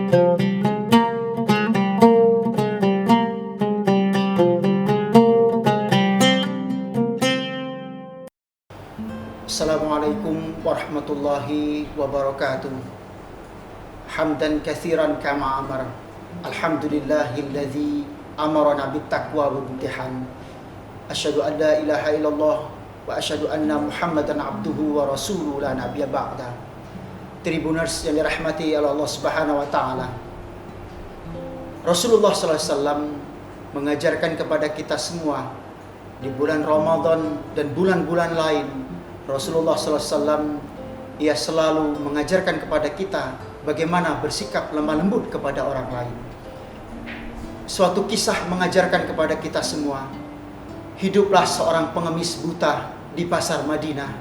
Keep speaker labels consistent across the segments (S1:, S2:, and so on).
S1: Assalamualaikum warahmatullahi wabarakatuh. Hamdan katsiran kama amara. Alhamdulillahilladzi amarana bittaqwa wa bimtihan. Asyhadu an la ilaha illallah wa asyhadu anna Muhammadan abduhu wa rasuluhu la nabiyya ba'da. Tribuners yang dirahmati oleh Allah Subhanahu wa taala. Rasulullah sallallahu alaihi wasallam mengajarkan kepada kita semua di bulan Ramadan dan bulan-bulan lain. Rasulullah SAW ia selalu mengajarkan kepada kita bagaimana bersikap lemah lembut kepada orang lain. Suatu kisah mengajarkan kepada kita semua, hiduplah seorang pengemis buta di pasar Madinah,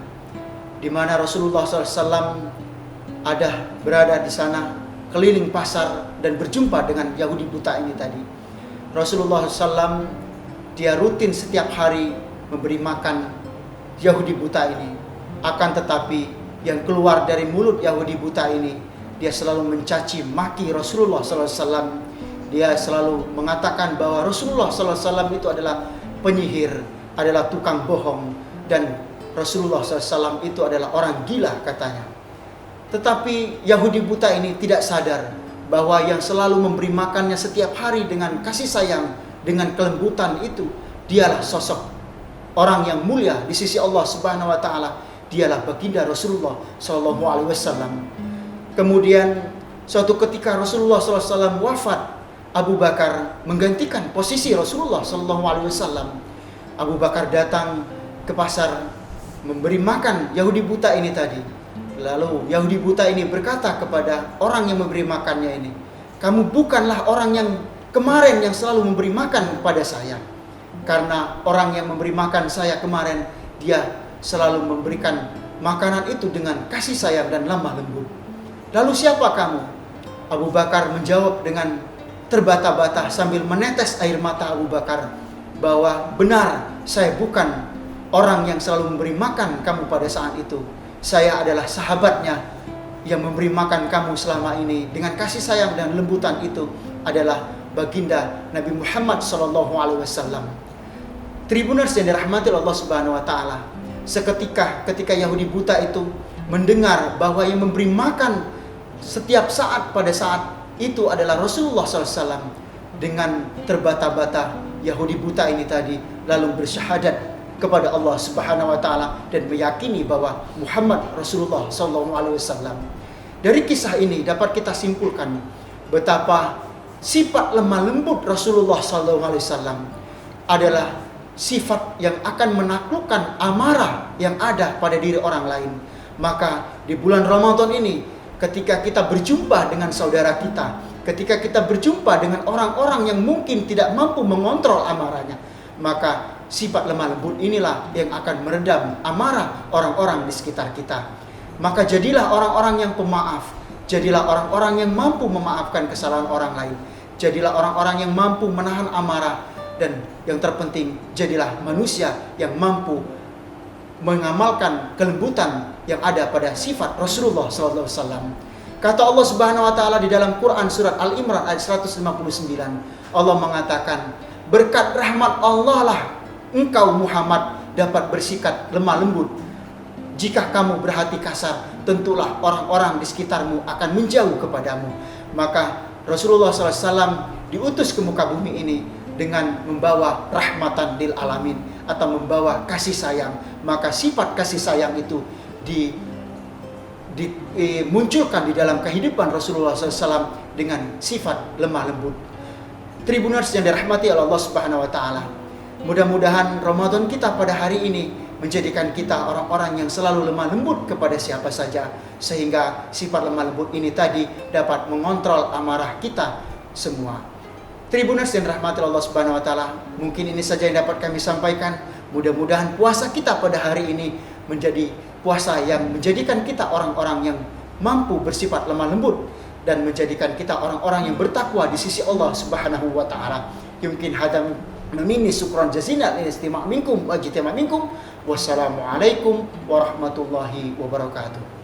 S1: di mana Rasulullah SAW berada di sana, keliling pasar dan berjumpa dengan Yahudi buta ini tadi. Rasulullah SAW dia rutin setiap hari memberi makan Yahudi buta ini. Akan tetapi yang keluar dari mulut Yahudi buta ini, dia selalu mencaci maki Rasulullah SAW. Dia selalu mengatakan bahwa Rasulullah SAW itu adalah penyihir, adalah tukang bohong, dan Rasulullah SAW itu adalah orang gila katanya. Tetapi Yahudi buta ini tidak sadar bahwa yang selalu memberi makannya setiap hari dengan kasih sayang, dengan kelembutan itu, dialah sosok orang yang mulia di sisi Allah Subhanahu wa taala, dialah baginda Rasulullah sallallahu alaihi wasallam. Kemudian suatu ketika Rasulullah sallallahu alaihi wasallam wafat, Abu Bakar menggantikan posisi Rasulullah sallallahu alaihi wasallam. Abu Bakar datang ke pasar memberi makan Yahudi buta ini tadi. Lalu Yahudi buta ini berkata kepada orang yang memberi makannya ini, "Kamu bukanlah orang yang kemarin yang selalu memberi makan kepada saya. Karena orang yang memberi makan saya kemarin, dia selalu memberikan makanan itu dengan kasih sayang dan lemah lembut. Lalu siapa kamu?" Abu Bakar menjawab dengan terbata-bata sambil menetes air mata Abu Bakar, bahwa benar, saya bukan orang yang selalu memberi makan kamu pada saat itu. Saya adalah sahabatnya yang memberi makan kamu selama ini dengan kasih sayang dan lembutan itu adalah baginda Nabi Muhammad SAW. Tribuners yang dirahmati Allah Subhanahu wa taala, ketika Yahudi buta itu mendengar bahwa yang memberi makan setiap saat pada saat itu adalah Rasulullah SAW, dengan terbata-bata Yahudi buta ini tadi lalu bersyahadat kepada Allah Subhanahu wa taala dan meyakini bahwa Muhammad Rasulullah SAW. Dari kisah ini dapat kita simpulkan betapa sifat lemah lembut Rasulullah SAW adalah sifat yang akan menaklukkan amarah yang ada pada diri orang lain. Maka di bulan Ramadan ini, ketika kita berjumpa dengan saudara kita, ketika kita berjumpa dengan orang-orang yang mungkin tidak mampu mengontrol amarahnya, maka sifat lemah lembut inilah yang akan meredam amarah orang-orang di sekitar kita. Maka jadilah orang-orang yang pemaaf, jadilah orang-orang yang mampu memaafkan kesalahan orang lain, jadilah orang-orang yang mampu menahan amarah. Dan yang terpenting, jadilah manusia yang mampu mengamalkan kelembutan yang ada pada sifat Rasulullah SAW. Kata Allah Subhanahu wa taala di dalam Quran surat Al-Imran ayat 159, Allah mengatakan, "Berkat rahmat Allah lah engkau Muhammad dapat bersikap lemah lembut. Jika kamu berhati kasar, tentulah orang-orang di sekitarmu akan menjauh kepadamu." Maka Rasulullah SAW diutus ke muka bumi ini dengan membawa rahmatan lil alamin atau membawa kasih sayang. Maka sifat kasih sayang itu dimunculkan di dalam kehidupan Rasulullah SAW dengan sifat lemah lembut. Tribuners yang dirahmati oleh Allah Subhanahu wa taala, mudah-mudahan Ramadan kita pada hari ini menjadikan kita orang-orang yang selalu lemah lembut kepada siapa saja, sehingga sifat lemah lembut ini tadi dapat mengontrol amarah kita semua. Tribuners yang dirahmati Allah Subhanahu wa taala, mungkin ini saja yang dapat kami sampaikan. Mudah-mudahan puasa kita pada hari ini menjadi puasa yang menjadikan kita orang-orang yang mampu bersifat lemah lembut dan menjadikan kita orang-orang yang bertakwa di sisi Allah Subhanahu wa taala. Yumkin hadam minni syukran jazilan istima' minkum wa ijtima' minkum. Wassalamualaikum warahmatullahi wabarakatuh.